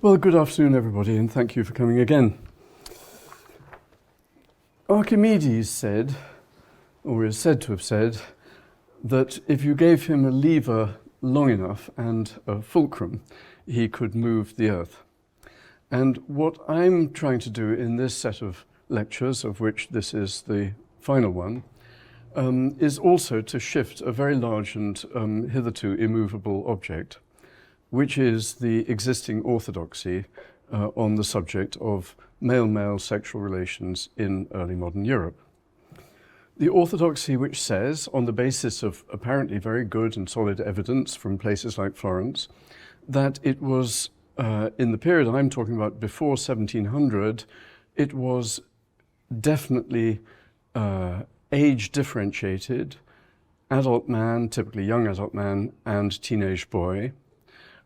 Well, good afternoon, everybody, and thank you for coming again. Archimedes said, or is said to have said, that if you gave him a lever long enough and a fulcrum, he could move the earth. And what I'm trying to do in this set of lectures, of which this is the final one, is also to shift a very large and hitherto immovable object, which is the existing orthodoxy on the subject of male-male sexual relations in early modern Europe. The orthodoxy which says, on the basis of apparently very good and solid evidence from places like Florence, that it was, in the period I'm talking about before 1700, it was definitely age-differentiated, adult man, typically young adult man, and teenage boy,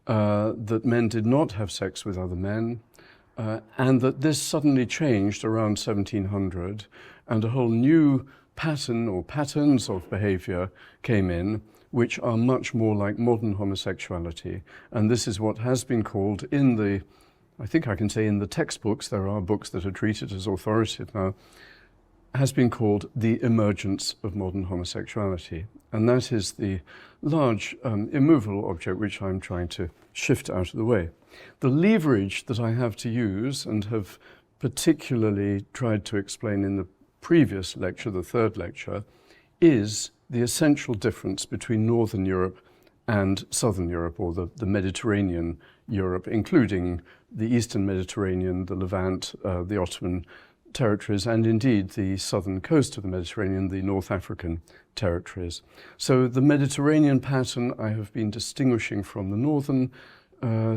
that men did not have sex with other men, and that this suddenly changed around 1700, and a whole new pattern or patterns of behavior came in, which are much more like modern homosexuality. And this is what has been called in the, I think I can say in the textbooks, there are books that are treated as authoritative now, has been called the emergence of modern homosexuality. And that is the large, immovable object which I'm trying to shift out of the way. The leverage that I have to use, and have particularly tried to explain in the previous lecture, the third lecture, is the essential difference between Northern Europe and Southern Europe, or the Mediterranean Europe, including the Eastern Mediterranean, the Levant, the Ottoman territories, and indeed the southern coast of the Mediterranean, the North African territories. So the Mediterranean pattern I have been distinguishing from the northern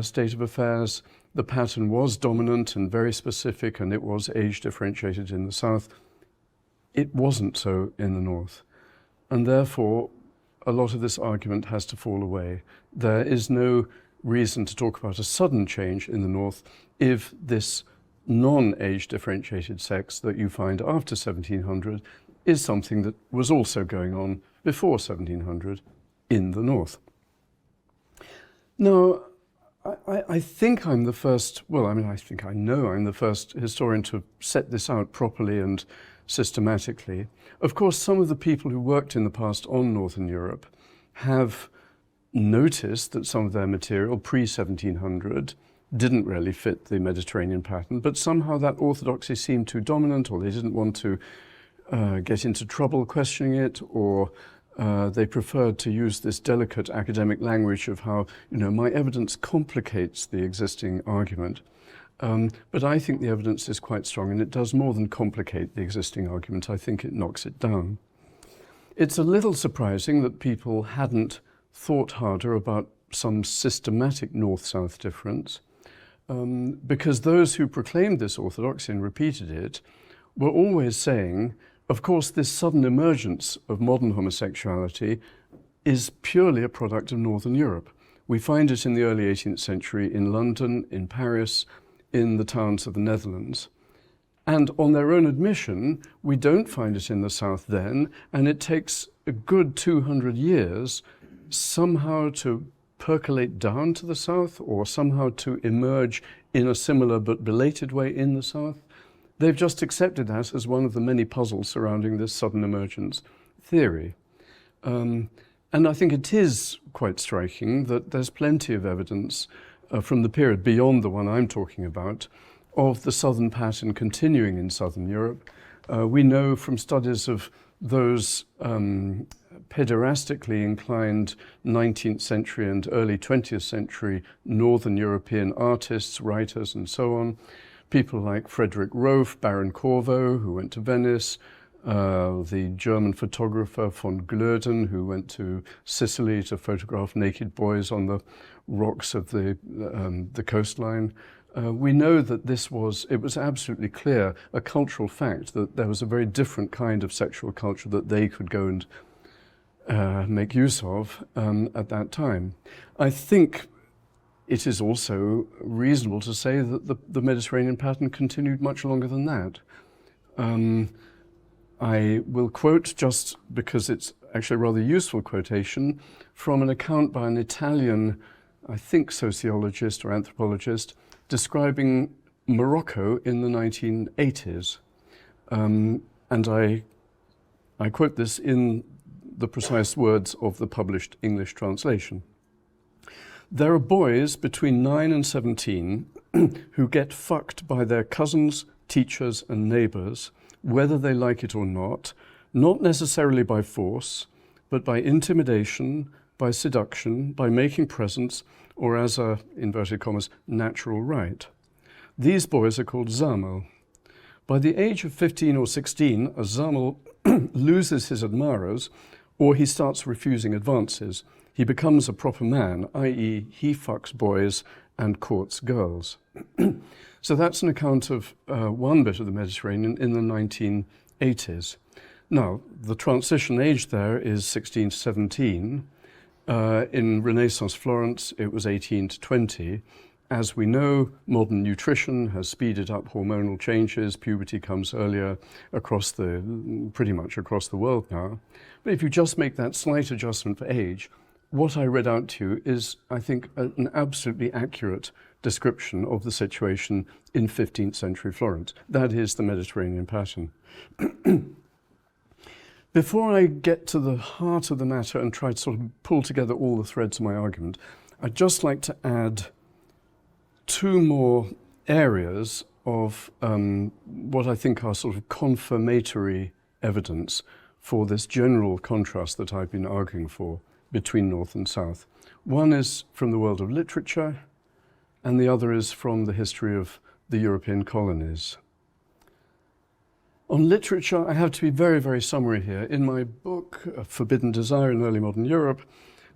state of affairs. The pattern was dominant and very specific, and it was age differentiated in the south. It wasn't so in the north. And therefore, a lot of this argument has to fall away. There is no reason to talk about a sudden change in the north if this non-age differentiated sex that you find after 1700 is something that was also going on before 1700 in the north. Now, I think I'm the first, well, I think I know I'm the first historian to set this out properly and systematically. Of course, some of the people who worked in the past on Northern Europe have noticed that some of their material pre-1700 didn't really fit the Mediterranean pattern, but somehow that orthodoxy seemed too dominant, or they didn't want to get into trouble questioning it, or they preferred to use this delicate academic language of how, my evidence complicates the existing argument. But I think the evidence is quite strong, and it does more than complicate the existing argument. I think it knocks it down. It's a little surprising that people hadn't thought harder about some systematic north-south difference, because those who proclaimed this orthodoxy and repeated it were always saying, of course, this sudden emergence of modern homosexuality is purely a product of Northern Europe. We find it in the early 18th century in London, in Paris, in the towns of the Netherlands. And on their own admission, we don't find it in the south then, and it takes a good 200 years somehow to percolate down to the south, or somehow to emerge in a similar but belated way in the south. They've just accepted that as one of the many puzzles surrounding this sudden emergence theory. And I think it is quite striking that there's plenty of evidence from the period beyond the one I'm talking about of the southern pattern continuing in Southern Europe. We know from studies of those pederastically inclined 19th century and early 20th century Northern European artists, writers, and so on, people like Frederick Roef, Baron Corvo, who went to Venice, the German photographer von Glöden, who went to Sicily to photograph naked boys on the rocks of the coastline. We know that it was absolutely clear, a cultural fact, that there was a very different kind of sexual culture that they could go and make use of at that time. I think it is also reasonable to say that the Mediterranean pattern continued much longer than that. I will quote, just because it's actually a rather useful quotation, from an account by an Italian, I think, sociologist or anthropologist, describing Morocco in the 1980s. And I quote this in the precise words of the published English translation. There are boys between 9 and 17 who get fucked by their cousins, teachers, and neighbors, whether they like it or not necessarily by force, but by intimidation, by seduction, by making presents, or as a, inverted commas, natural right. These boys are called zamel. By the age of 15 or 16, a zamel loses his admirers, or he starts refusing advances. He becomes a proper man, i.e. he fucks boys and courts girls. So that's an account of one bit of the Mediterranean in the 1980s. Now, the transition age there is 16 to 17. In Renaissance Florence, it was 18 to 20. As we know, modern nutrition has speeded up hormonal changes. Puberty comes earlier pretty much across the world now. But if you just make that slight adjustment for age, what I read out to you is, I think, an absolutely accurate description of the situation in 15th century Florence. That is the Mediterranean pattern. Before I get to the heart of the matter and try to sort of pull together all the threads of my argument, I'd just like to add two more areas of what I think are sort of confirmatory evidence for this general contrast that I've been arguing for between North and South. One is from the world of literature, and the other is from the history of the European colonies. On literature, I have to be very, very summary here. In my book, Forbidden Desire in Early Modern Europe,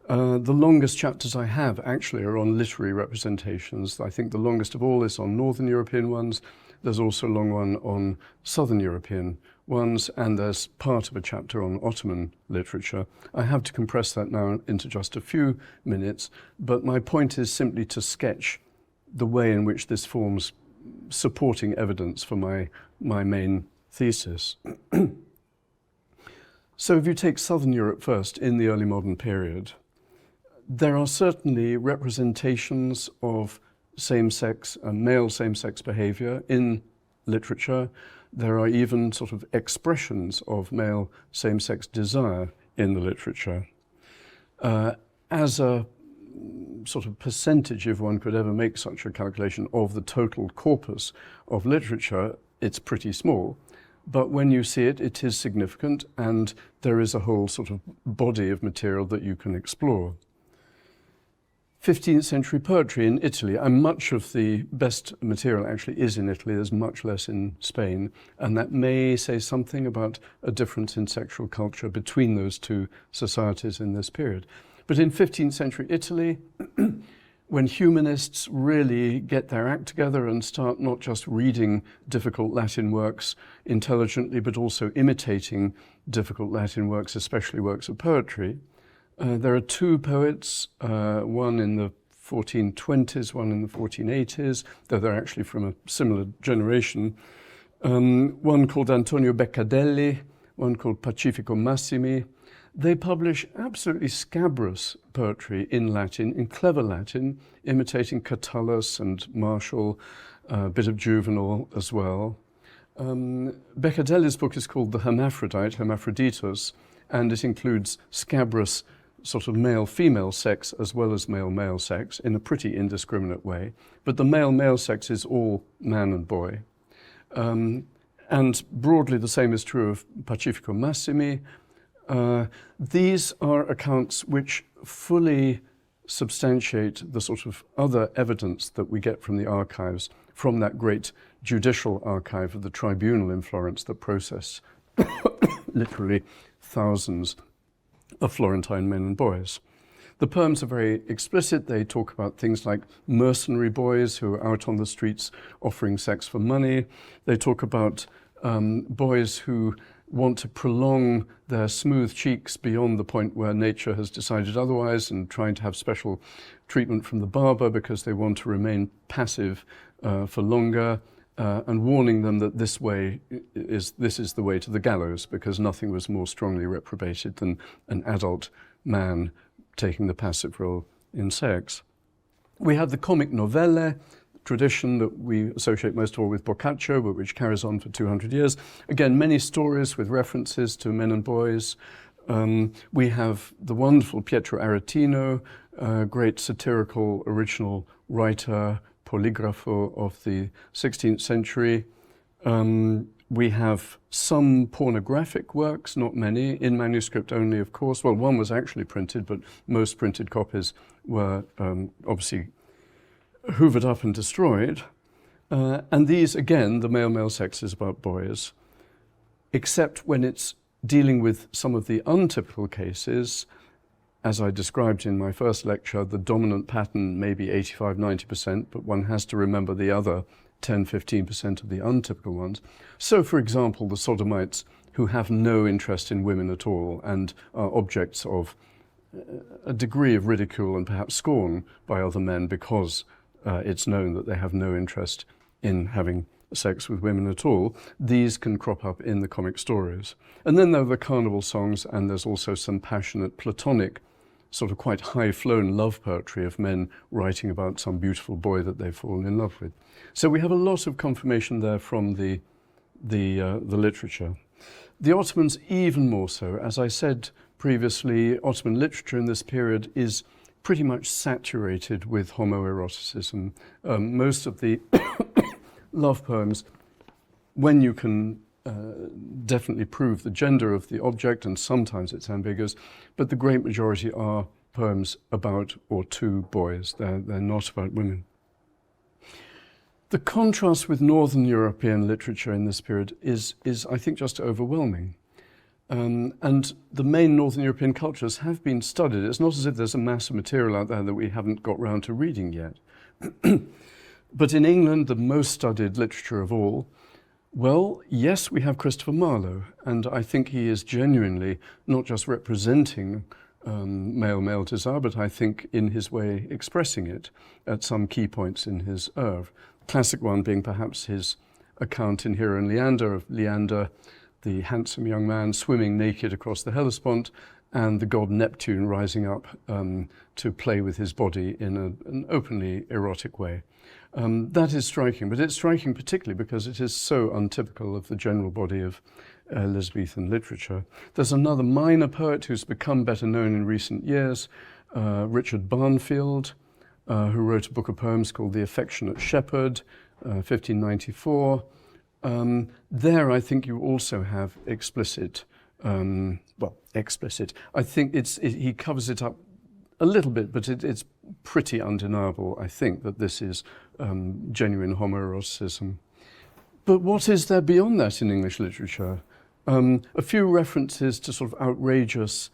the longest chapters I have actually are on literary representations. I think the longest of all is on Northern European ones. There's also a long one on Southern European ones, and there's part of a chapter on Ottoman literature. I have to compress that now into just a few minutes, but my point is simply to sketch the way in which this forms supporting evidence for my main thesis. So if you take Southern Europe first, in the early modern period, there are certainly representations of same-sex and male same-sex behavior in literature. There are even sort of expressions of male same-sex desire in the literature. As a sort of percentage, if one could ever make such a calculation, of the total corpus of literature, it's pretty small. But when you see it, it is significant, and there is a whole sort of body of material that you can explore. 15th century poetry in Italy, and much of the best material actually is in Italy. There's much less in Spain, and that may say something about a difference in sexual culture between those two societies in this period. But in 15th century Italy, when humanists really get their act together and start not just reading difficult Latin works intelligently, but also imitating difficult Latin works, especially works of poetry, there are two poets, one in the 1420s, one in the 1480s, though they're actually from a similar generation. One called Antonio Beccadelli, one called Pacifico Massimi. They publish absolutely scabrous poetry in Latin, in clever Latin, imitating Catullus and Martial, a bit of Juvenal as well. Beccadelli's book is called The Hermaphrodite, Hermaphroditus, and it includes scabrous sort of male-female sex as well as male-male sex in a pretty indiscriminate way. But the male-male sex is all man and boy. And broadly the same is true of Pacifico Massimi. These are accounts which fully substantiate the sort of other evidence that we get from the archives, from that great judicial archive of the tribunal in Florence that processed literally thousands of Florentine men and boys. The poems are very explicit. They talk about things like mercenary boys who are out on the streets offering sex for money. They talk about boys who want to prolong their smooth cheeks beyond the point where nature has decided otherwise, and trying to have special treatment from the barber because they want to remain passive for longer, and warning them that this is the way to the gallows, because nothing was more strongly reprobated than an adult man taking the passive role in sex. We have the comic novelle, tradition that we associate most of all with Boccaccio, but which carries on for 200 years. Again, many stories with references to men and boys. We have the wonderful Pietro Aretino, great satirical original writer, polygrapho of the 16th century. We have some pornographic works, not many, in manuscript only, of course. Well, one was actually printed, but most printed copies were obviously hoovered up and destroyed. And these, again, the male-male sex is about boys, except when it's dealing with some of the untypical cases. As I described in my first lecture, the dominant pattern may be 85-90%, but one has to remember the other 10-15% of the untypical ones. So, for example, the sodomites who have no interest in women at all and are objects of a degree of ridicule and perhaps scorn by other men because it's known that they have no interest in having sex with women at all. These can crop up in the comic stories. And then there are the carnival songs, and there's also some passionate platonic, sort of quite high-flown love poetry of men writing about some beautiful boy that they've fallen in love with. So we have a lot of confirmation there from the literature. The Ottomans even more so. As I said previously, Ottoman literature in this period is pretty much saturated with homoeroticism. Most of the love poems, when you can definitely prove the gender of the object, and sometimes it's ambiguous, but the great majority are poems about or to boys. They're not about women. The contrast with Northern European literature in this period is I think, just overwhelming. And the main Northern European cultures have been studied. It's not as if there's a mass of material out there that we haven't got round to reading yet. But in England, the most studied literature of all, well, yes, we have Christopher Marlowe, and I think he is genuinely not just representing male-male desire, but I think in his way expressing it at some key points in his oeuvre. Classic one being perhaps his account in Hero and Leander of Leander, the handsome young man swimming naked across the Hellespont, and the god Neptune rising up to play with his body in an openly erotic way. That is striking, but it's striking particularly because it is so untypical of the general body of Elizabethan literature. There's another minor poet who's become better known in recent years, Richard Barnfield, who wrote a book of poems called The Affectionate Shepherd, 1594. There, I think you also have explicit. I think he covers it up a little bit, but it's pretty undeniable, I think, that this is genuine homoeroticism. But what is there beyond that in English literature? A few references to sort of outrageous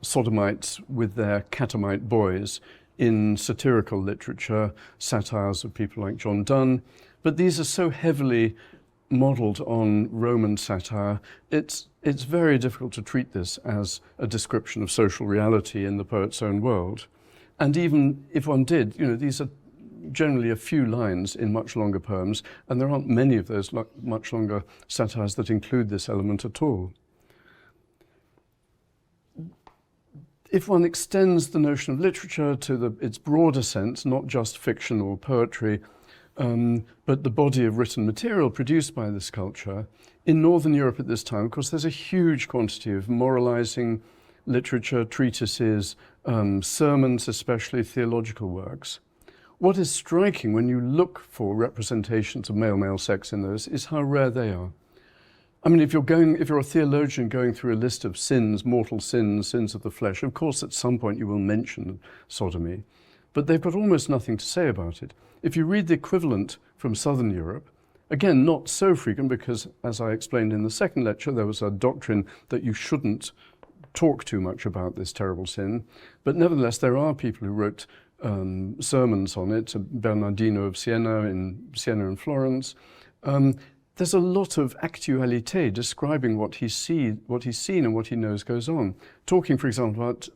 sodomites with their catamite boys in satirical literature, satires of people like John Donne, but these are so heavily modelled on Roman satire, it's very difficult to treat this as a description of social reality in the poet's own world. And even if one did, these are generally a few lines in much longer poems, and there aren't many of those much longer satires that include this element at all. If one extends the notion of literature to its broader sense, not just fiction or poetry, but the body of written material produced by this culture, in Northern Europe at this time, of course, there's a huge quantity of moralizing literature, treatises, sermons, especially theological works. What is striking when you look for representations of male-male sex in those is how rare they are. I mean, if you're a theologian going through a list of sins, mortal sins, sins of the flesh, of course at some point you will mention sodomy, but they've got almost nothing to say about it. If you read the equivalent from Southern Europe, again, not so frequent because, as I explained in the second lecture, there was a doctrine that you shouldn't talk too much about this terrible sin, but nevertheless there are people who wrote sermons on it, Bernardino of Siena in Florence. There's a lot of actualité describing what he's seen and what he knows goes on. Talking, for example, about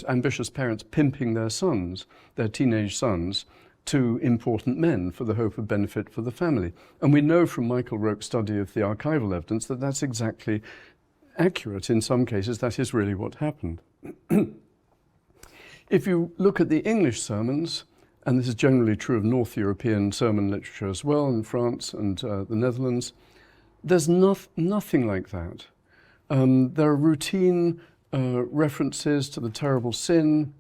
ambitious parents pimping their sons, their teenage sons, to important men for the hope of benefit for the family. And we know from Michael Roke's study of the archival evidence that that's exactly accurate. In some cases, that is really what happened. If you look at the English sermons, and this is generally true of North European sermon literature as well, in France and the Netherlands. There's nothing like that. There are routine references to the terrible sin.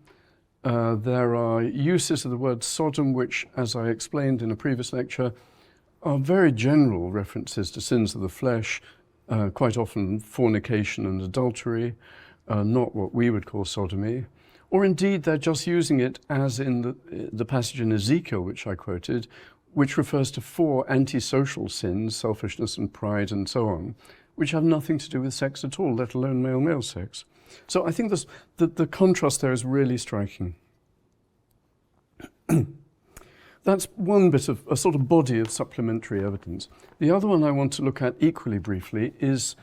There are uses of the word Sodom, which, as I explained in a previous lecture, are very general references to sins of the flesh, quite often fornication and adultery, not what we would call sodomy. Or indeed, they're just using it as in the passage in Ezekiel, which I quoted, which refers to 4 antisocial sins, selfishness and pride and so on, which have nothing to do with sex at all, let alone male-male sex. So I think the contrast there is really striking. That's one bit of a sort of body of supplementary evidence. The other one I want to look at equally briefly is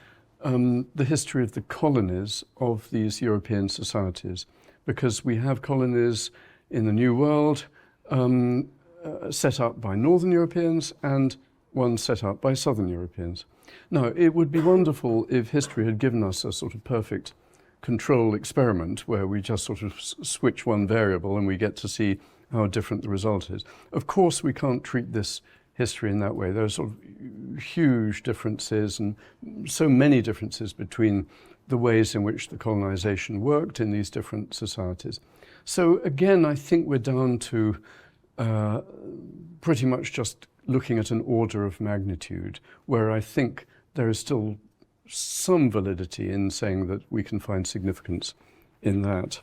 the history of the colonies of these European societies, because we have colonies in the New World set up by Northern Europeans and one set up by Southern Europeans. Now, it would be wonderful if history had given us a sort of perfect control experiment where we just sort of switch one variable and we get to see how different the result is. Of course, we can't treat this history in that way. There are sort of huge differences and so many differences between the ways in which the colonization worked in these different societies. So again, I think we're down to pretty much just looking at an order of magnitude, where I think there is still some validity in saying that we can find significance in that.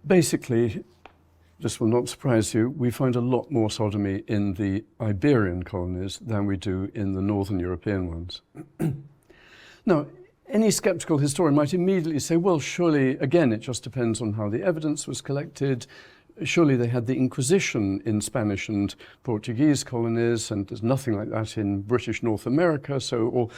Basically, this will not surprise you, we find a lot more sodomy in the Iberian colonies than we do in the Northern European ones. Now, any skeptical historian might immediately say, well, surely, again, it just depends on how the evidence was collected. Surely they had the Inquisition in Spanish and Portuguese colonies, and there's nothing like that in British North America, so or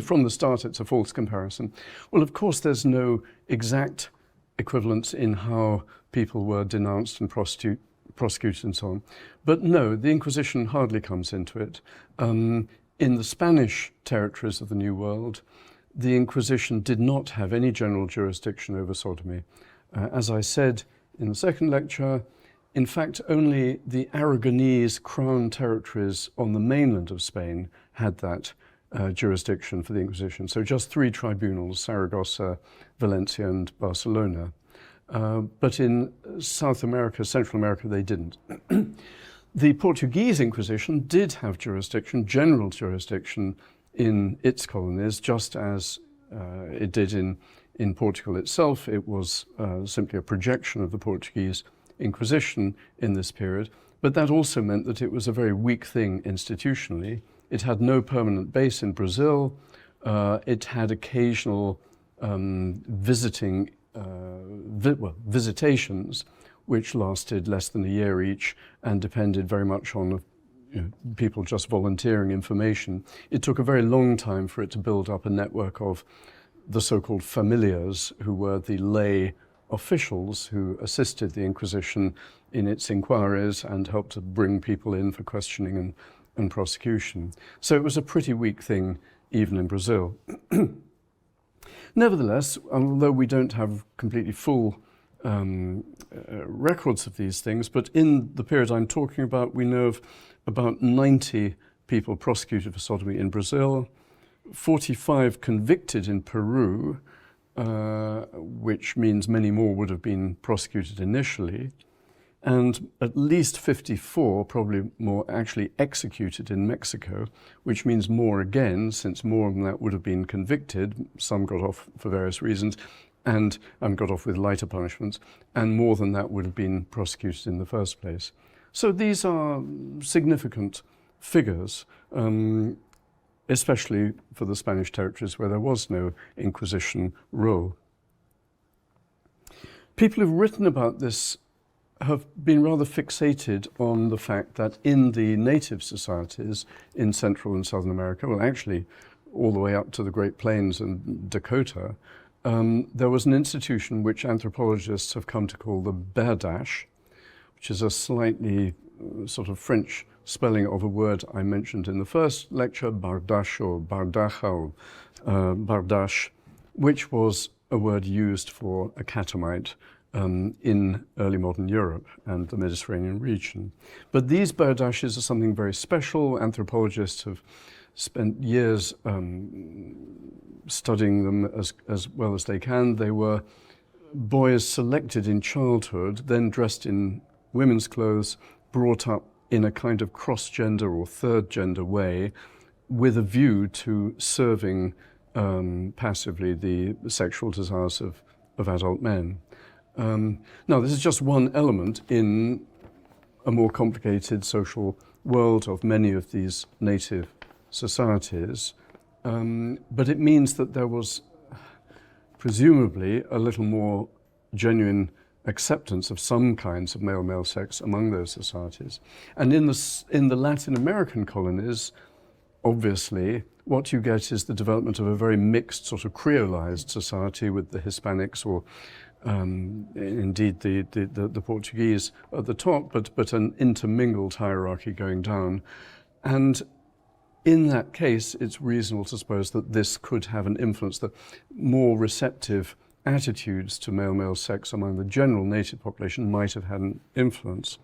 from the start it's a false comparison. Well, of course, there's no exact equivalence in how people were denounced and prosecuted and so on. But no, the Inquisition hardly comes into it. In the Spanish territories of the New World, the Inquisition did not have any general jurisdiction over sodomy. As I said in the second lecture, in fact, only the Aragonese crown territories on the mainland of Spain had that jurisdiction for the Inquisition. So just 3 tribunals, Saragossa, Valencia and Barcelona. But in South America, Central America, they didn't. The Portuguese Inquisition did have jurisdiction, general jurisdiction, in its colonies, just as it did in Portugal itself. It was simply a projection of the Portuguese Inquisition in this period. But that also meant that it was a very weak thing institutionally. It had no permanent base in Brazil. It had occasional visitations, which lasted less than a year each and depended very much on people just volunteering information. It took a very long time for it to build up a network of the so-called familiars, who were the lay officials who assisted the Inquisition in its inquiries and helped to bring people in for questioning and prosecution. So it was a pretty weak thing even in Brazil. Nevertheless, although we don't have completely full records of these things, but in the period I'm talking about, we know of about 90 people prosecuted for sodomy in Brazil, 45 convicted in Peru, which means many more would have been prosecuted initially, and at least 54, probably more, actually executed in Mexico, which means more again, since more than that would have been convicted. Some got off for various reasons, and got off with lighter punishments, and more than that would have been prosecuted in the first place. So these are significant figures, especially for the Spanish territories where there was no Inquisition rule. People who've written about this have been rather fixated on the fact that in the native societies in Central and Southern America, well, actually all the way up to the Great Plains and Dakota, there was an institution which anthropologists have come to call the berdache, which is a slightly sort of French spelling of a word I mentioned in the first lecture, bardache or bardacha or bardache, which was a word used for a catamite in early modern Europe and the Mediterranean region. But these berdashes are something very special. Anthropologists have spent years studying them as well as they can. They were boys selected in childhood, then dressed in women's clothes, brought up in a kind of cross-gender or third-gender way with a view to serving passively the sexual desires of adult men. Now, this is just one element in a more complicated social world of many of these native societies, but it means that there was presumably a little more genuine acceptance of some kinds of male-male sex among those societies. And in the Latin American colonies, obviously, what you get is the development of a very mixed sort of creolized society with the Hispanics or indeed the Portuguese at the top, but an intermingled hierarchy going down. And in that case, it's reasonable to suppose that this could have an influence, that more receptive attitudes to male-male sex among the general native population might have had an influence.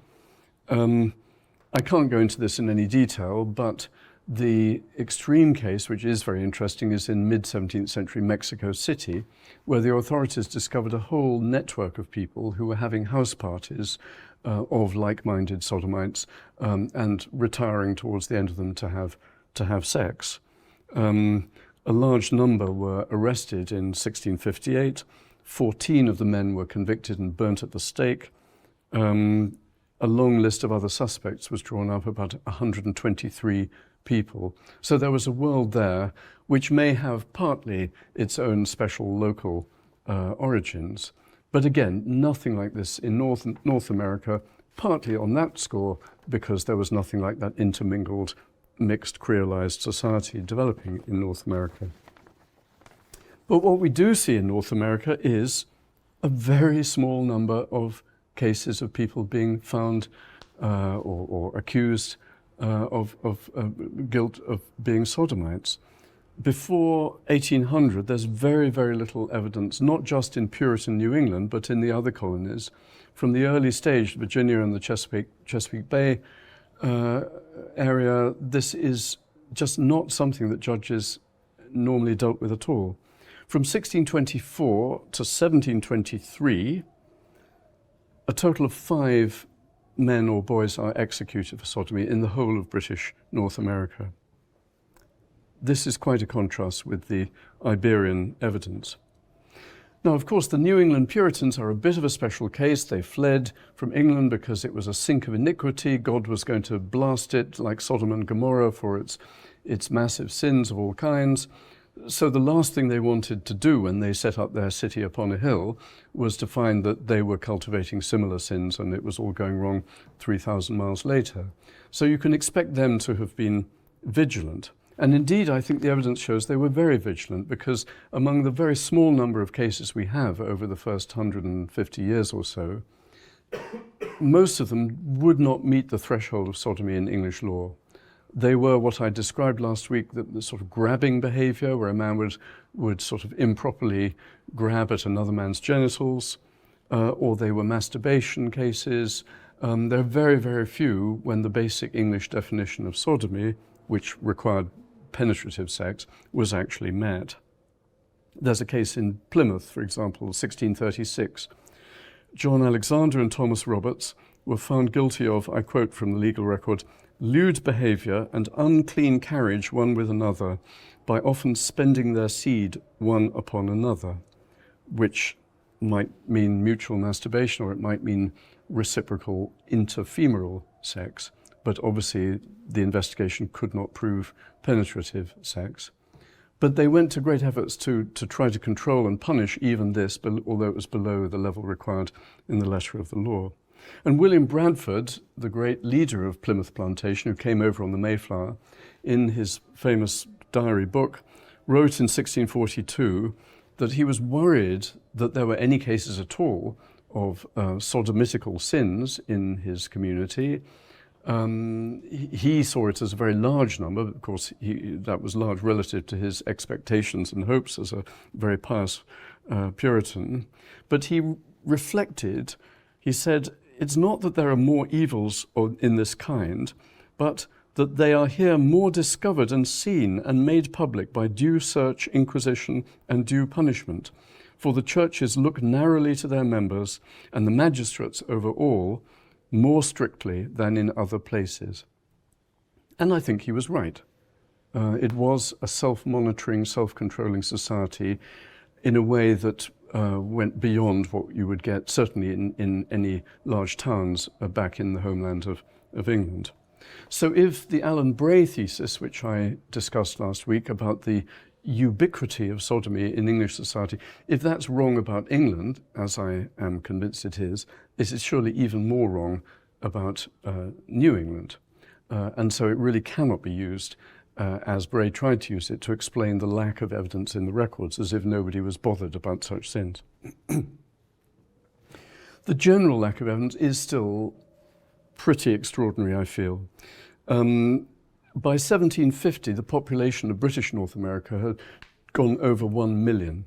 I can't go into this in any detail, but the extreme case, which is very interesting, is in mid-17th century Mexico City, where the authorities discovered a whole network of people who were having house parties of like-minded sodomites and retiring towards the end of them to have sex. A large number were arrested in 1658. 14 of the men were convicted and burnt at the stake. A long list of other suspects was drawn up, about 123 people. So there was a world there which may have partly its own special local origins. But again, nothing like this in North America, partly on that score because there was nothing like that intermingled, mixed, creolized society developing in North America. But what we do see in North America is a very small number of cases of people being found or accused of guilt of being sodomites. Before 1800, there's very, very little evidence, not just in Puritan New England, but in the other colonies. From the early stage, Virginia and the Chesapeake Bay area, this is just not something that judges normally dealt with at all. From 1624 to 1723, a total of 5 men or boys are executed for sodomy in the whole of British North America. This is quite a contrast with the Iberian evidence. Now, of course, the New England Puritans are a bit of a special case. They fled from England because it was a sink of iniquity. God was going to blast it like Sodom and Gomorrah for its massive sins of all kinds. So the last thing they wanted to do when they set up their city upon a hill was to find that they were cultivating similar sins and it was all going wrong 3,000 miles later. So you can expect them to have been vigilant. And indeed, I think the evidence shows they were very vigilant, because among the very small number of cases we have over the first 150 years or so, most of them would not meet the threshold of sodomy in English law. They were what I described last week, the sort of grabbing behavior, where a man would sort of improperly grab at another man's genitals, or they were masturbation cases. There are very, very few when the basic English definition of sodomy, which required penetrative sex, was actually met. There's a case in Plymouth, for example, 1636. John Alexander and Thomas Roberts were found guilty of, I quote from the legal record, lewd behavior and unclean carriage one with another, by often spending their seed one upon another, which might mean mutual masturbation, or it might mean reciprocal interfemoral sex. But obviously the investigation could not prove penetrative sex. But they went to great efforts to try to control and punish even this, although it was below the level required in the letter of the law. And William Bradford, the great leader of Plymouth Plantation, who came over on the Mayflower, in his famous diary book, wrote in 1642 that he was worried that there were any cases at all of sodomitical sins in his community. He saw it as a very large number. Of course, that was large relative to his expectations and hopes as a very pious Puritan. But he reflected, he said, it's not that there are more evils in this kind, but that they are here more discovered and seen and made public by due search, inquisition, and due punishment. For the churches look narrowly to their members, and the magistrates over all more strictly than in other places. And I think he was right. It was a self-monitoring, self-controlling society in a way that went beyond what you would get, certainly in any large towns back in the homeland of England. So if the Alan Bray thesis, which I discussed last week about the ubiquity of sodomy in English society, if that's wrong about England, as I am convinced it is surely even more wrong about New England. And so it really cannot be used, as Bray tried to use it, to explain the lack of evidence in the records, as if nobody was bothered about such sins. The general lack of evidence is still pretty extraordinary, I feel. By 1750, the population of British North America had gone over 1 million.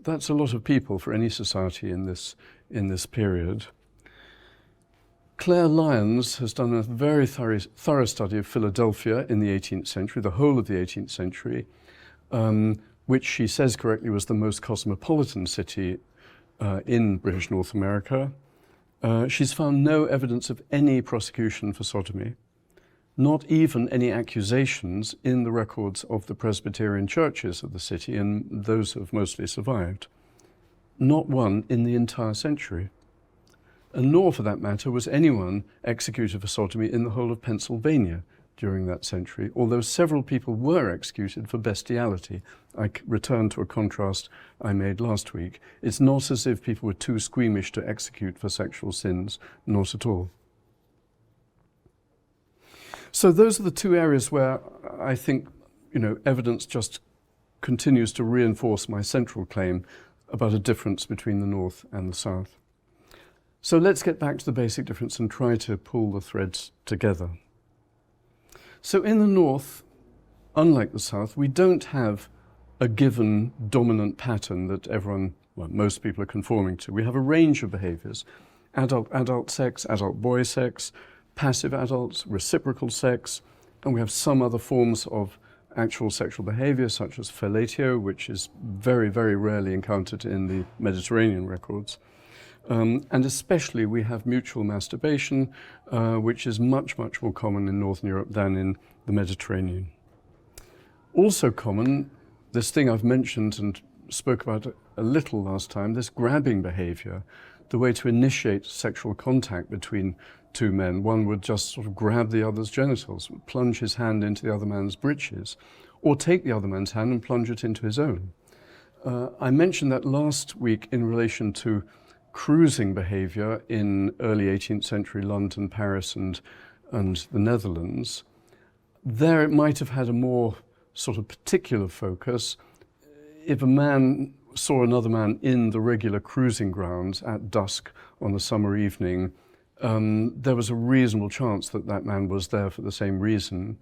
That's a lot of people for any society in this period. Claire Lyons has done a very thorough study of Philadelphia in the 18th century, the whole of the 18th century, which she says correctly was the most cosmopolitan city in British North America. She's found no evidence of any prosecution for sodomy, not even any accusations in the records of the Presbyterian churches of the city, and those have mostly survived. Not one in the entire century. And nor, for that matter, was anyone executed for sodomy in the whole of Pennsylvania during that century, although several people were executed for bestiality. I return to a contrast I made last week. It's not as if people were too squeamish to execute for sexual sins, not at all. So those are the two areas where I think, evidence just continues to reinforce my central claim about a difference between the North and the South. So let's get back to the basic difference and try to pull the threads together. So in the North, unlike the South, we don't have a given dominant pattern that most people are conforming to. We have a range of behaviors: adult sex, adult boy sex, passive adults, reciprocal sex, and we have some other forms of actual sexual behavior, such as fellatio, which is very, very rarely encountered in the Mediterranean records. And especially we have mutual masturbation, which is much, much more common in Northern Europe than in the Mediterranean. Also common, this thing I've mentioned and spoke about a little last time, this grabbing behavior, the way to initiate sexual contact between two men. One would just sort of grab the other's genitals, plunge his hand into the other man's breeches, or take the other man's hand and plunge it into his own. I mentioned that last week in relation to cruising behavior in early 18th century London, Paris, and the Netherlands. There it might have had a more sort of particular focus. If a man saw another man in the regular cruising grounds at dusk on a summer evening, there was a reasonable chance that that man was there for the same reason.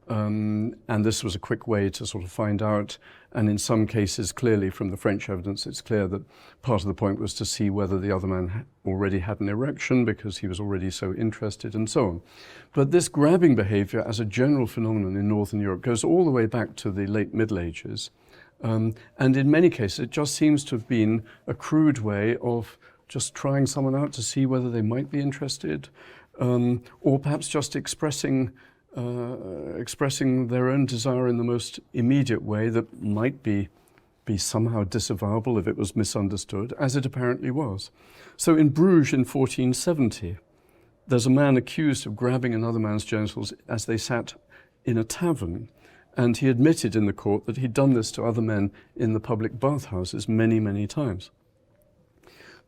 And this was a quick way to sort of find out. And in some cases, clearly from the French evidence, it's clear that part of the point was to see whether the other man already had an erection because he was already so interested and so on. But this grabbing behavior as a general phenomenon in Northern Europe goes all the way back to the late Middle Ages. And in many cases, it just seems to have been a crude way of just trying someone out to see whether they might be interested, or perhaps just expressing their own desire in the most immediate way that might be somehow disavowable if it was misunderstood, as it apparently was. So in Bruges in 1470, there's a man accused of grabbing another man's genitals as they sat in a tavern, and he admitted in the court that he'd done this to other men in the public bathhouses many, many times.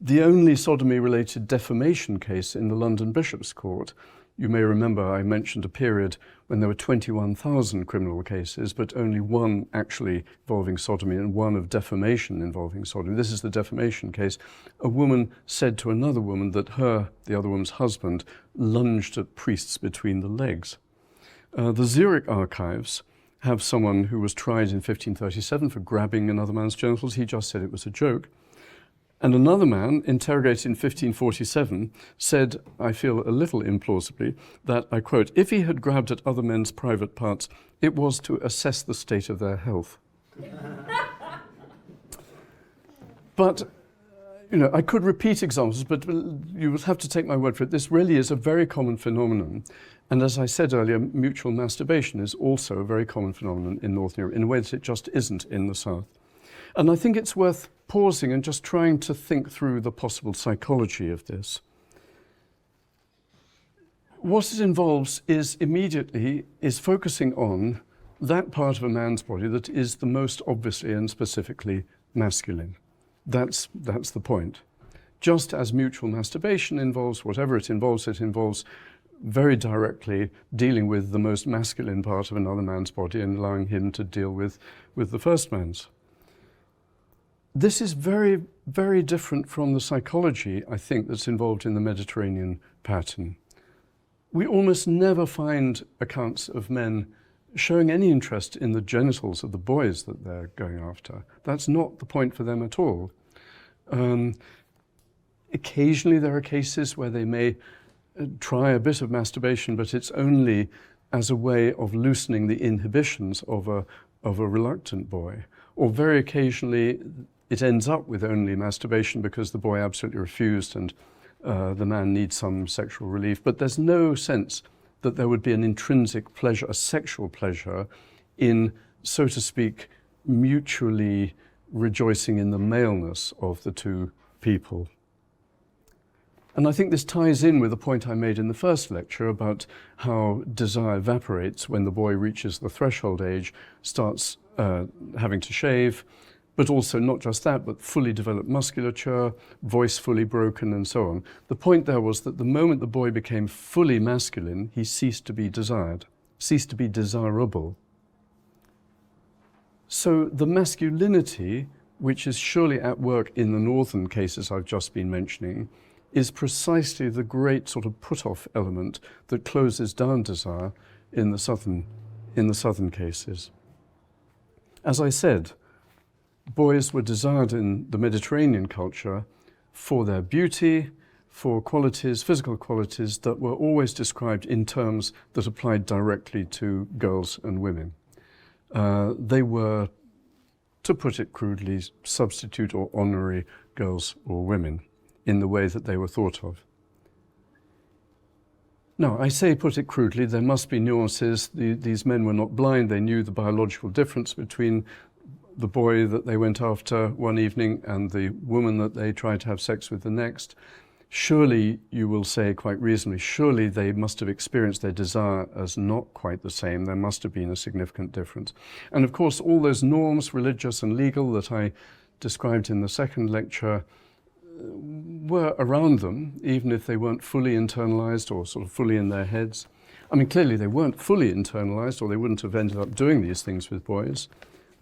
The only sodomy-related defamation case in the London Bishop's Court, you may remember I mentioned a period when there were 21,000 criminal cases, but only one actually involving sodomy and one of defamation involving sodomy. This is the defamation case. A woman said to another woman that the other woman's husband, lunged at priests between the legs. The Zurich archives have someone who was tried in 1537 for grabbing another man's genitals. He just said it was a joke. And another man, interrogated in 1547, said, I feel a little implausibly, that, I quote, if he had grabbed at other men's private parts, it was to assess the state of their health. But, I could repeat examples, but you will have to take my word for it. This really is a very common phenomenon. And as I said earlier, mutual masturbation is also a very common phenomenon in Northern Europe in a way that it just isn't in the South. And I think it's worth pausing and just trying to think through the possible psychology of this. What it involves is focusing on that part of a man's body that is the most obviously and specifically masculine. That's the point. Just as mutual masturbation involves whatever it involves very directly dealing with the most masculine part of another man's body and allowing him to deal with the first man's. This is very, very different from the psychology, I think, that's involved in the Mediterranean pattern. We almost never find accounts of men showing any interest in the genitals of the boys that they're going after. That's not the point for them at all. Occasionally there are cases where they may try a bit of masturbation, but it's only as a way of loosening the inhibitions of a reluctant boy. Or very occasionally it ends up with only masturbation because the boy absolutely refused and the man needs some sexual relief. But there's no sense that there would be an intrinsic pleasure, a sexual pleasure, in, so to speak, mutually rejoicing in the maleness of the two people. And I think this ties in with the point I made in the first lecture about how desire evaporates when the boy reaches the threshold age, starts having to shave, but also not just that, but fully developed musculature, voice fully broken, and so on. The point there was that the moment the boy became fully masculine, he ceased to be desired, ceased to be desirable. So the masculinity, which is surely at work in the northern cases I've just been mentioning, is precisely the great sort of put-off element that closes down desire in the southern cases. As I said, boys were desired in the Mediterranean culture for their beauty, for qualities, physical qualities that were always described in terms that applied directly to girls and women. They were, to put it crudely, substitute or honorary girls or women in the way that they were thought of. Now, I say put it crudely, there must be nuances. These men were not blind. They knew the biological difference between the boy that they went after one evening and the woman that they tried to have sex with the next. Surely, you will say quite reasonably, surely they must have experienced their desire as not quite the same. There must have been a significant difference. And of course, all those norms, religious and legal, that I described in the second lecture, were around them, even if they weren't fully internalized or sort of fully in their heads. I mean, clearly they weren't fully internalized, or they wouldn't have ended up doing these things with boys.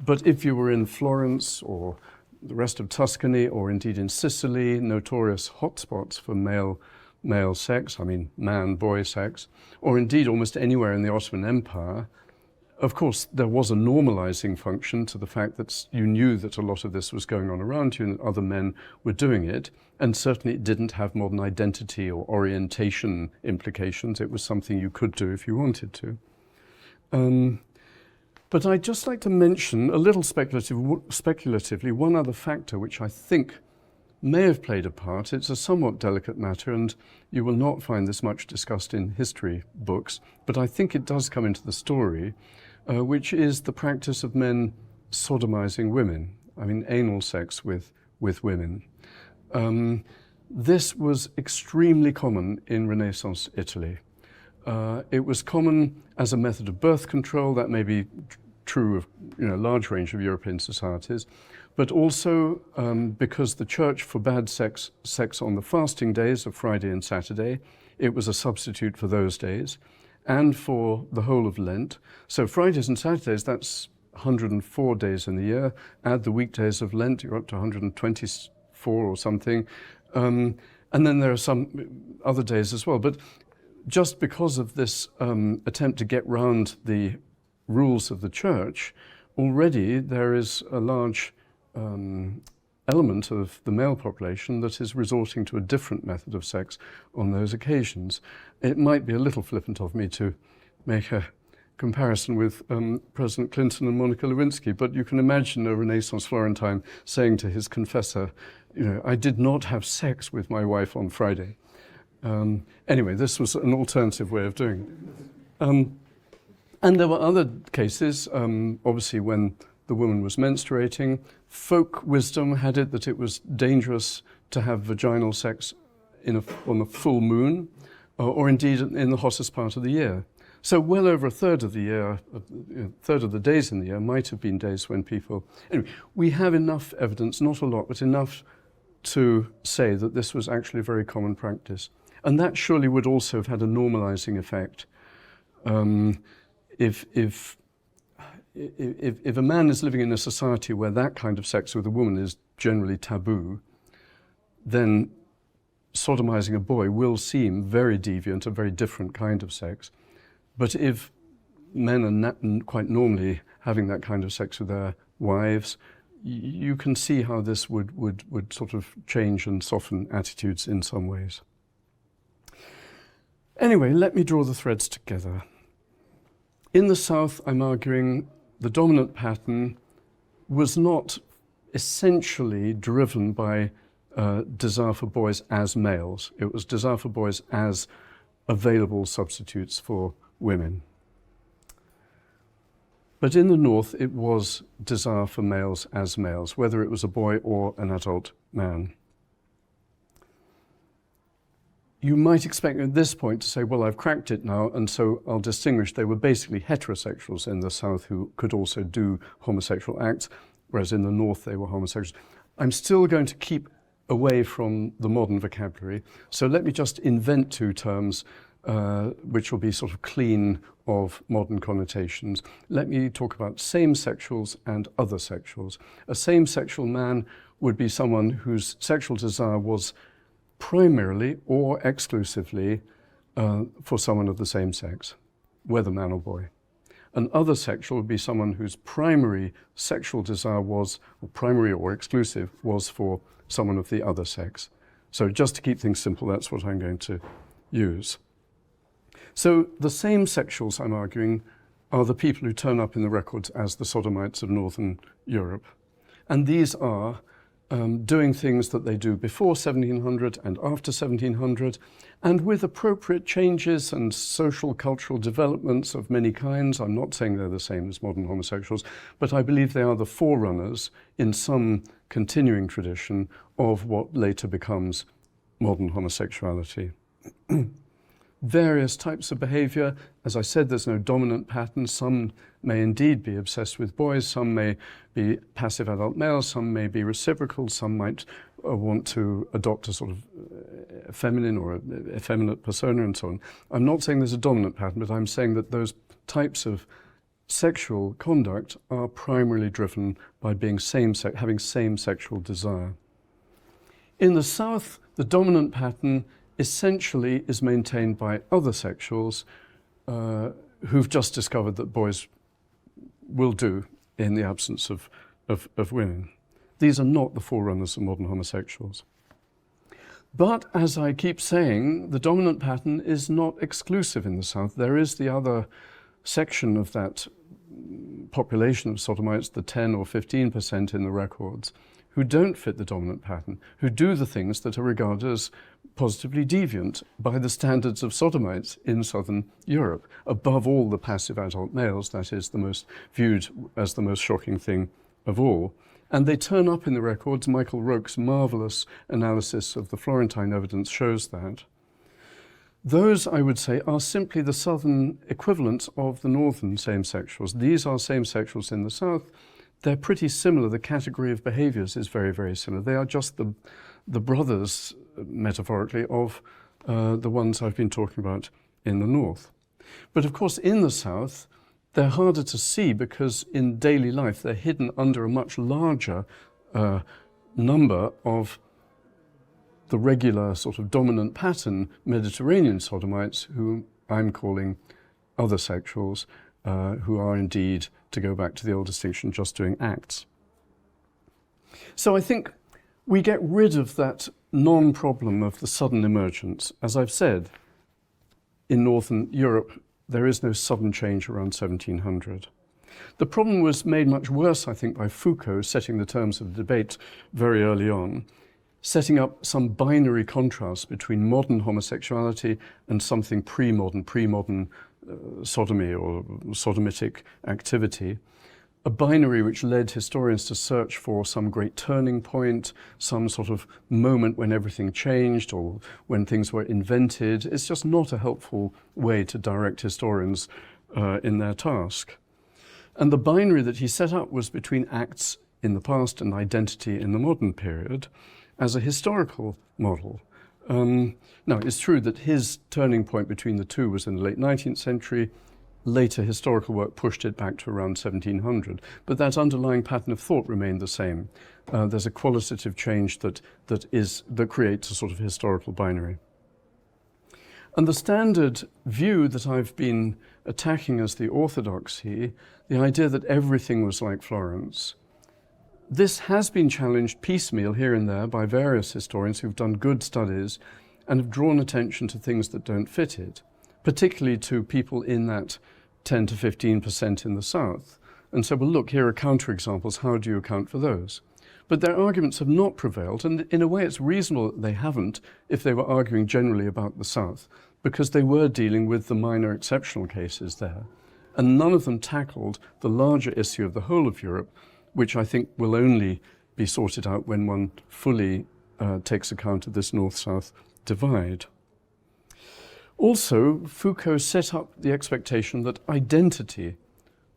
But if you were in Florence or the rest of Tuscany, or indeed in Sicily, notorious hotspots for male sex, I mean man-boy sex, or indeed almost anywhere in the Ottoman Empire, of course there was a normalizing function to the fact that you knew that a lot of this was going on around you and that other men were doing it, and certainly it didn't have modern identity or orientation implications. It was something you could do if you wanted to. But I'd just like to mention a little speculatively one other factor which I think may have played a part. It's a somewhat delicate matter, and you will not find this much discussed in history books, but I think it does come into the story, which is the practice of men sodomizing women. I mean, anal sex with women. This was extremely common in Renaissance Italy. It was common as a method of birth control. That may be true of a large range of European societies, but also because the church forbade sex on the fasting days of Friday and Saturday. It was a substitute for those days, and for the whole of Lent. So Fridays and Saturdays, that's 104 days in the year. Add the weekdays of Lent, you're up to 124 or something. And then there are some other days as well. But just because of this attempt to get round the rules of the church, already there is a large element of the male population that is resorting to a different method of sex on those occasions. It might be a little flippant of me to make a comparison with President Clinton and Monica Lewinsky, but you can imagine a Renaissance Florentine saying to his confessor, you know, I did not have sex with my wife on Friday. Anyway, this was an alternative way of doing it. And there were other cases, obviously when the woman was menstruating. Folk wisdom had it that it was dangerous to have vaginal sex on the full moon, or indeed in the hottest part of the year. So well over a third of the year, a third of the days in the year might have been days when people... Anyway, we have enough evidence, not a lot, but enough to say that this was actually a very common practice. And that surely would also have had a normalizing effect. If a man is living in a society where that kind of sex with a woman is generally taboo, then sodomizing a boy will seem very deviant, a very different kind of sex. But if men are quite normally having that kind of sex with their wives, you can see how this would sort of change and soften attitudes in some ways. Anyway, let me draw the threads together. In the South, I'm arguing the dominant pattern was not essentially driven by desire for boys as males. It was desire for boys as available substitutes for women. But in the North, it was desire for males as males, whether it was a boy or an adult man. You might expect at this point to say, well, I've cracked it now, and so I'll distinguish. They were basically heterosexuals in the South who could also do homosexual acts, whereas in the North they were homosexuals. I'm still going to keep away from the modern vocabulary, so let me just invent two terms which will be sort of clean of modern connotations. Let me talk about same-sexuals and other sexuals. A same-sexual man would be someone whose sexual desire was primarily or exclusively for someone of the same sex, whether man or boy. An other sexual would be someone whose primary sexual desire was, or primary or exclusive, was for someone of the other sex. So just to keep things simple, that's what I'm going to use. So the same sexuals, I'm arguing, are the people who turn up in the records as the sodomites of Northern Europe. And these are doing things that they do before 1700 and after 1700, and with appropriate changes and social cultural developments of many kinds. I'm not saying they're the same as modern homosexuals, but I believe they are the forerunners in some continuing tradition of what later becomes modern homosexuality. Various types of behavior. As I said, there's no dominant pattern. Some may indeed be obsessed with boys, some may be passive adult males, some may be reciprocal, some might want to adopt a sort of feminine or effeminate persona and so on. I'm not saying there's a dominant pattern, but I'm saying that those types of sexual conduct are primarily driven by being having same sexual desire. In the South, the dominant pattern essentially is maintained by other sexuals who've just discovered that boys will do in the absence of women. These are not the forerunners of modern homosexuals. But as I keep saying, the dominant pattern is not exclusive in the South. There is the other section of that population of sodomites, the 10 or 15% in the records, who don't fit the dominant pattern, who do the things that are regarded as positively deviant by the standards of sodomites in Southern Europe. Above all, the passive adult males, that is viewed as the most shocking thing of all. And they turn up in the records. Michael Roke's marvelous analysis of the Florentine evidence shows that. Those, I would say, are simply the Southern equivalents of the Northern same-sexuals. These are same-sexuals in the South. They're pretty similar. The category of behaviors is very, very similar. They are just the brothers, metaphorically, of the ones I've been talking about in the North. But of course, in the South, they're harder to see because in daily life, they're hidden under a much larger number of the regular sort of dominant pattern Mediterranean sodomites, who I'm calling other sexuals, who are indeed, to go back to the old distinction, just doing acts. So I think we get rid of that non-problem of the sudden emergence. As I've said, in Northern Europe, there is no sudden change around 1700. The problem was made much worse, I think, by Foucault setting the terms of the debate very early on, setting up some binary contrast between modern homosexuality and something pre-modern sodomy or sodomitic activity. A binary which led historians to search for some great turning point, some sort of moment when everything changed or when things were invented. It's just not a helpful way to direct historians in their task. And the binary that he set up was between acts in the past and identity in the modern period as a historical model. Now, it's true that his turning point between the two was in the late 19th century. Later historical work pushed it back to around 1700, but that underlying pattern of thought remained the same. There's a qualitative change that creates a sort of historical binary. And the standard view that I've been attacking as the orthodoxy, the idea that everything was like Florence, this has been challenged piecemeal here and there by various historians who've done good studies and have drawn attention to things that don't fit it, particularly to people in that 10 to 15% in the South. And so, well, look, here are counterexamples. How do you account for those? But their arguments have not prevailed, and in a way it's reasonable that they haven't if they were arguing generally about the South, because they were dealing with the minor exceptional cases there. And none of them tackled the larger issue of the whole of Europe, which I think will only be sorted out when one fully takes account of this North-South divide. Also, Foucault set up the expectation that identity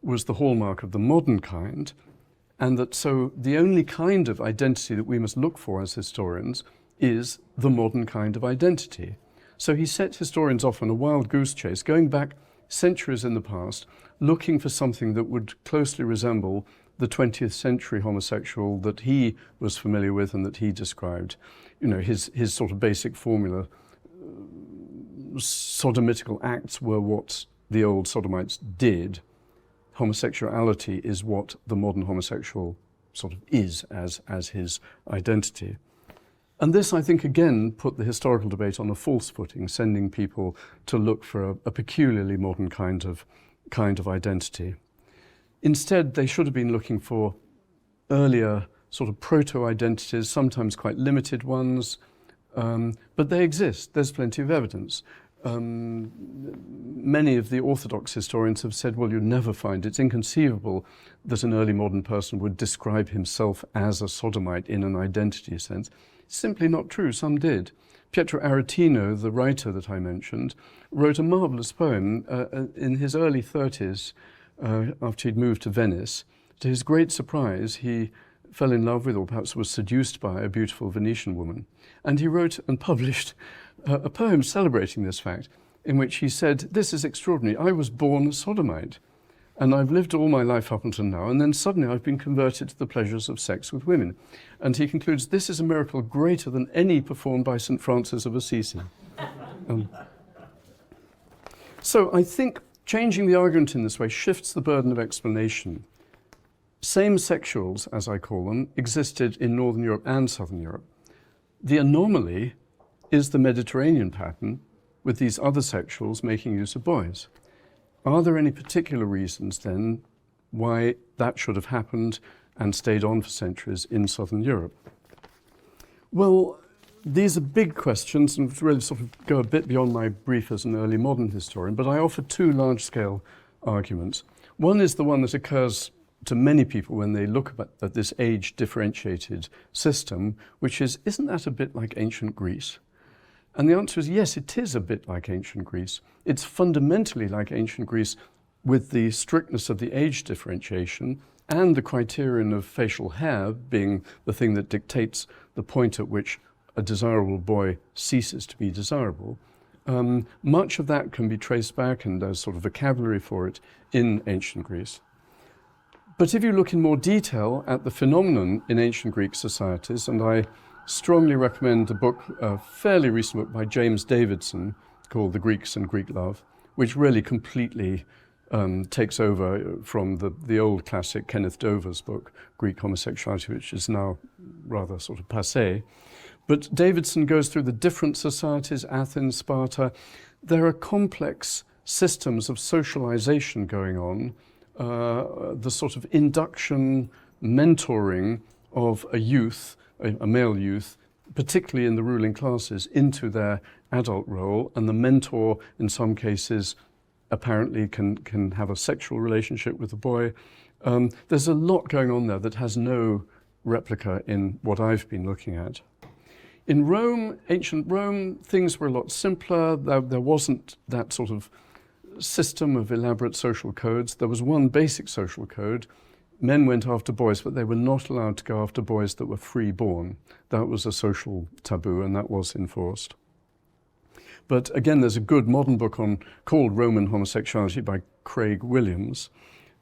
was the hallmark of the modern kind, and that so the only kind of identity that we must look for as historians is the modern kind of identity. So he set historians off on a wild goose chase, going back centuries in the past, looking for something that would closely resemble the 20th century homosexual that he was familiar with and that he described. You know, his sort of basic formula. Sodomitical acts were what the old sodomites did. Homosexuality is what the modern homosexual sort of is as his identity. And this, I think, again, put the historical debate on a false footing, sending people to look for a peculiarly modern kind of identity. Instead, they should have been looking for earlier sort of proto-identities, sometimes quite limited ones, but they exist. There's plenty of evidence. Many of the orthodox historians have said, well, you'd never find, it's inconceivable that an early modern person would describe himself as a sodomite in an identity sense. It's simply not true. Some did. Pietro Aretino, the writer that I mentioned, wrote a marvelous poem in his early 30s after he'd moved to Venice. To his great surprise, he fell in love with, or perhaps was seduced by, a beautiful Venetian woman. And he wrote and published a poem celebrating this fact, in which he said, this is extraordinary. I was born a sodomite, and I've lived all my life up until now, and then suddenly I've been converted to the pleasures of sex with women. And he concludes, this is a miracle greater than any performed by St. Francis of Assisi. So I think changing the argument in this way shifts the burden of explanation. Same sexuals, as I call them, existed in Northern Europe and Southern Europe. The anomaly is the Mediterranean pattern with these other sexuals making use of boys. Are there any particular reasons then why that should have happened and stayed on for centuries in Southern Europe? Well, these are big questions and really sort of go a bit beyond my brief as an early modern historian, but I offer two large-scale arguments. One is the one that occurs to many people when they look at this age-differentiated system, which is, isn't that a bit like ancient Greece? And the answer is yes, it is a bit like ancient Greece. It's fundamentally like ancient Greece with the strictness of the age differentiation and the criterion of facial hair being the thing that dictates the point at which a desirable boy ceases to be desirable. Much of that can be traced back, and there's sort of vocabulary for it in ancient Greece. But if you look in more detail at the phenomenon in ancient Greek societies, and I strongly recommend a book, a fairly recent book by James Davidson called The Greeks and Greek Love, which really completely takes over from the old classic Kenneth Dover's book, Greek Homosexuality, which is now rather sort of passé. But Davidson goes through the different societies, Athens, Sparta. There are complex systems of socialization going on, the sort of induction, mentoring of a youth, a male youth, particularly in the ruling classes, into their adult role, and the mentor, in some cases, apparently can have a sexual relationship with the boy. There's a lot going on there that has no replica in what I've been looking at. In Rome, ancient Rome, things were a lot simpler. There wasn't that sort of system of elaborate social codes. There was one basic social code. Men went after boys, but they were not allowed to go after boys that were free-born. That was a social taboo, and that was enforced. But again, there's a good modern book called Roman Homosexuality by Craig Williams.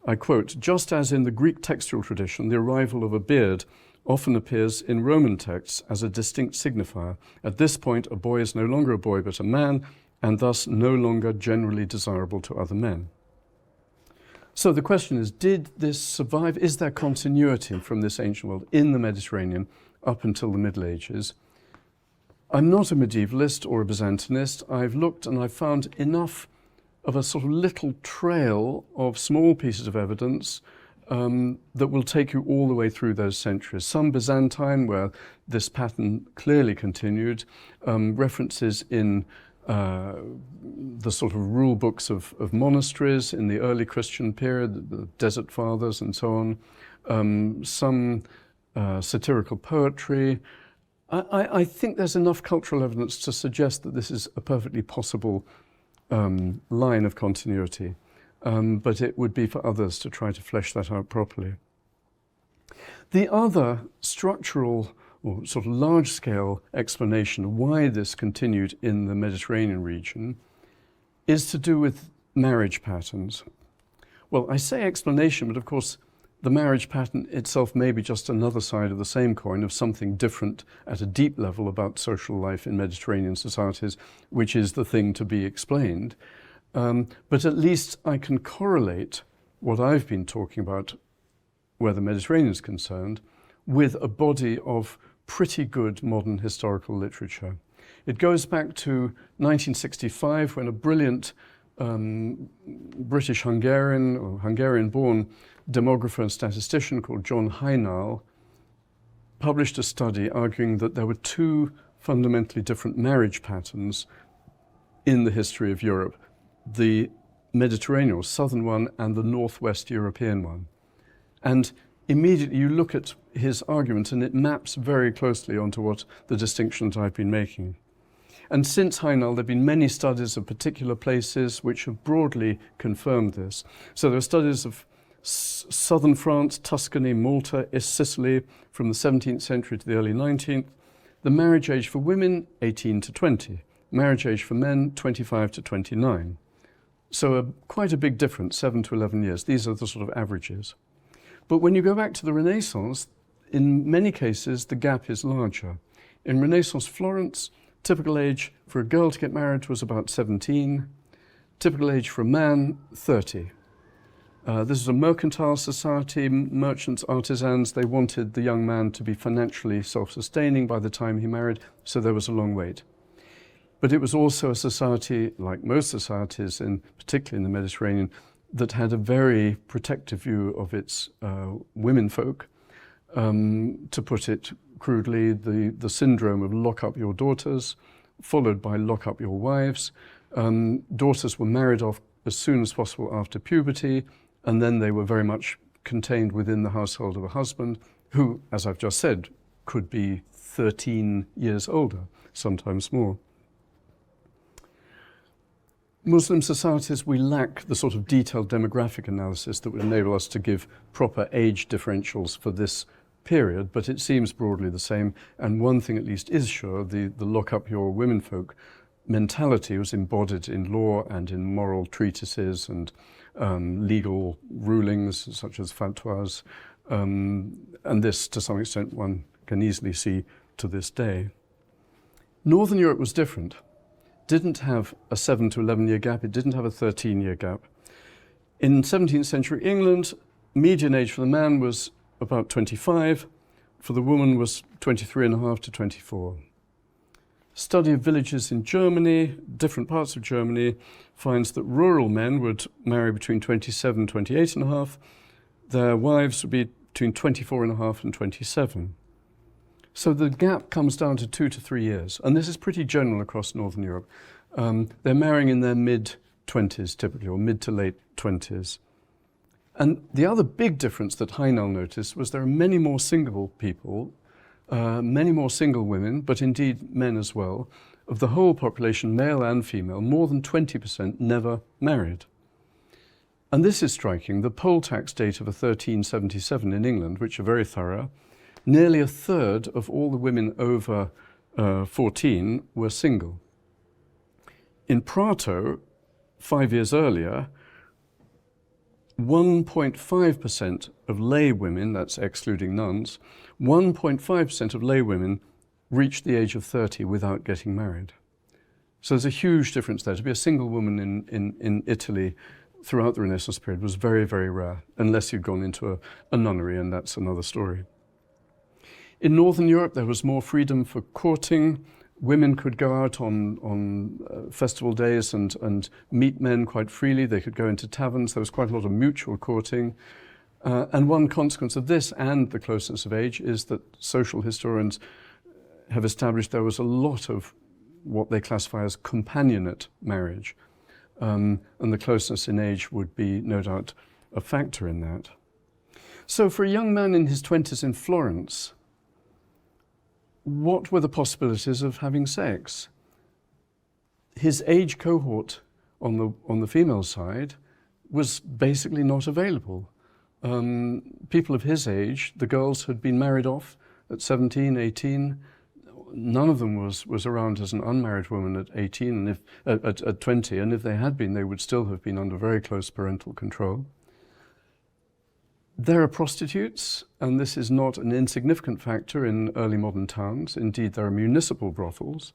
I quote, "Just as in the Greek textual tradition, the arrival of a beard often appears in Roman texts as a distinct signifier. At this point, a boy is no longer a boy but a man, and thus no longer generally desirable to other men." So the question is, did this survive? Is there continuity from this ancient world in the Mediterranean up until the Middle Ages? I'm not a medievalist or a Byzantinist. I've looked and I've found enough of a sort of little trail of small pieces of evidence that will take you all the way through those centuries. Some Byzantine, where this pattern clearly continued, references in the sort of rule books of monasteries in the early Christian period, the Desert Fathers and so on, some satirical poetry. I think there's enough cultural evidence to suggest that this is a perfectly possible line of continuity, but it would be for others to try to flesh that out properly. The other structural or sort of large-scale explanation of why this continued in the Mediterranean region is to do with marriage patterns. Well, I say explanation, but of course the marriage pattern itself may be just another side of the same coin of something different at a deep level about social life in Mediterranean societies, which is the thing to be explained. But at least I can correlate what I've been talking about, where the Mediterranean is concerned, with a body of pretty good modern historical literature. It goes back to 1965 when a brilliant British-Hungarian or Hungarian-born demographer and statistician called John Heinal published a study arguing that there were two fundamentally different marriage patterns in the history of Europe, the Mediterranean or southern one and the Northwest European one. And immediately you look at his argument and it maps very closely onto what the distinctions I've been making. And since Heinal, there have been many studies of particular places which have broadly confirmed this. So there are studies of southern France, Tuscany, Malta, East Sicily from the 17th century to the early 19th. The marriage age for women, 18 to 20. Marriage age for men, 25 to 29. So quite a big difference, 7 to 11 years. These are the sort of averages. But when you go back to the Renaissance, in many cases, the gap is larger. In Renaissance Florence, typical age for a girl to get married was about 17. Typical age for a man, 30. This is a mercantile society, merchants, artisans. They wanted the young man to be financially self-sustaining by the time he married, so there was a long wait. But it was also a society, like most societies, particularly in the Mediterranean, that had a very protective view of its womenfolk. To put it crudely, the syndrome of lock up your daughters, followed by lock up your wives. Daughters were married off as soon as possible after puberty, and then they were very much contained within the household of a husband who, as I've just said, could be 13 years older, sometimes more. Muslim societies, we lack the sort of detailed demographic analysis that would enable us to give proper age differentials for this period, but it seems broadly the same. And one thing at least is sure, the lock up your womenfolk mentality was embodied in law and in moral treatises and legal rulings such as fatwas. And this, to some extent, one can easily see to this day. Northern Europe was different. Didn't have a 7 to 11 year gap. It didn't have a 13-year gap. In 17th century England, median age for the man was about 25, for the woman was 23.5 to 24. Study of villages in Germany, different parts of Germany, finds that rural men would marry between 27 and 28.5. Their wives would be between 24.5 and 27. So the gap comes down to 2 to 3 years. And this is pretty general across Northern Europe. They're marrying in their mid-20s typically, or mid to late 20s. And the other big difference that Heinel noticed was there are many more single people, many more single women, but indeed men as well. Of the whole population, male and female, more than 20% never married. And this is striking. The poll tax data for 1377 in England, which are very thorough, nearly a third of all the women over 14 were single. In Prato, 5 years earlier, 1.5% of lay women, that's excluding nuns, 1.5% of lay women reached the age of 30 without getting married. So there's a huge difference there. To be a single woman in Italy throughout the Renaissance period was very, very rare, unless you'd gone into a nunnery, and that's another story. In Northern Europe, there was more freedom for courting. Women could go out on festival days and meet men quite freely. They could go into taverns. There was quite a lot of mutual courting. And one consequence of this and the closeness of age is that social historians have established there was a lot of what they classify as companionate marriage. And the closeness in age would be, no doubt, a factor in that. So for a young man in his 20s in Florence, what were the possibilities of having sex? His age cohort on the female side was basically not available. People of his age, the girls had been married off at 17, 18. None of them was around as an unmarried woman at 18 and at 20, and if they had been, they would still have been under very close parental control. There are prostitutes, and this is not an insignificant factor in early modern towns. Indeed, there are municipal brothels.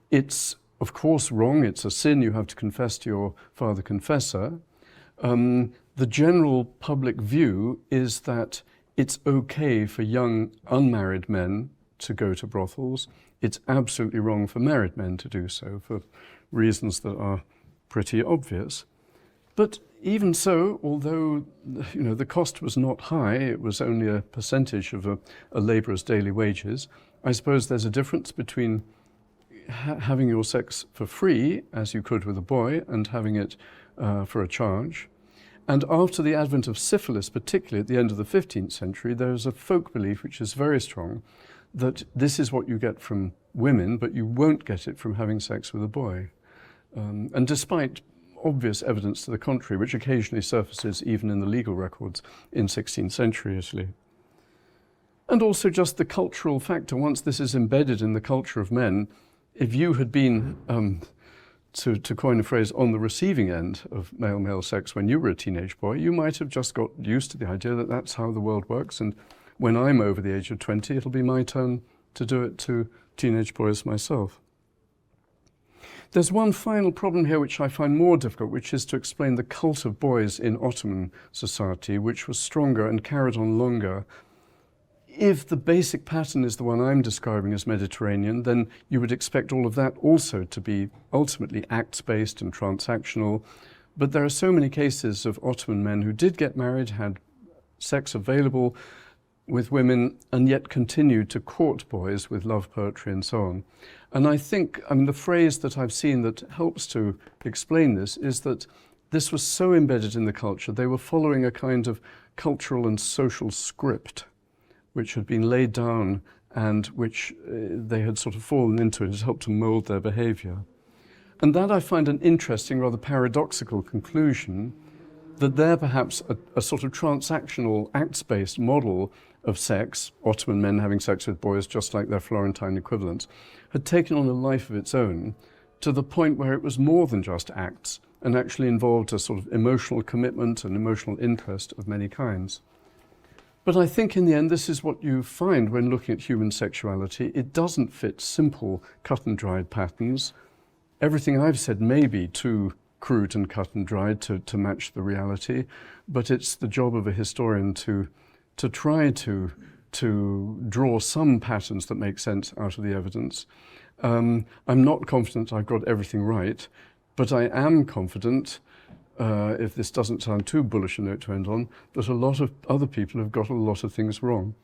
It's, of course, wrong. It's a sin. You have to confess to your father confessor. The general public view is that it's okay for young unmarried men to go to brothels. It's absolutely wrong for married men to do so for reasons that are pretty obvious. But even so, although the cost was not high, it was only a percentage of a labourer's daily wages, I suppose there's a difference between having your sex for free, as you could with a boy, and having it for a charge. And after the advent of syphilis, particularly at the end of the 15th century, there is a folk belief which is very strong that this is what you get from women, but you won't get it from having sex with a boy. And despite obvious evidence to the contrary, which occasionally surfaces even in the legal records in 16th century Italy. And also just the cultural factor. Once this is embedded in the culture of men, if you had been, to coin a phrase, on the receiving end of male-male sex when you were a teenage boy, you might have just got used to the idea that that's how the world works, and when I'm over the age of 20, it'll be my turn to do it to teenage boys myself. There's one final problem here which I find more difficult, which is to explain the cult of boys in Ottoman society, which was stronger and carried on longer. If the basic pattern is the one I'm describing as Mediterranean, then you would expect all of that also to be ultimately acts-based and transactional. But there are so many cases of Ottoman men who did get married, had sex available with women, and yet continued to court boys with love poetry and so on. And I think, the phrase that I've seen that helps to explain this is that this was so embedded in the culture, they were following a kind of cultural and social script which had been laid down and which they had sort of fallen into. It had helped to mould their behaviour. And that I find an interesting, rather paradoxical conclusion, that there perhaps a sort of transactional, acts-based model of sex, Ottoman men having sex with boys just like their Florentine equivalents, had taken on a life of its own to the point where it was more than just acts and actually involved a sort of emotional commitment and emotional interest of many kinds. But I think in the end this is what you find when looking at human sexuality. It doesn't fit simple cut and dried patterns. Everything I've said may be too crude and cut and dried to match the reality, but it's the job of a historian to try to draw some patterns that make sense out of the evidence. I'm not confident I've got everything right, but I am confident, if this doesn't sound too bullish a note to end on, that a lot of other people have got a lot of things wrong.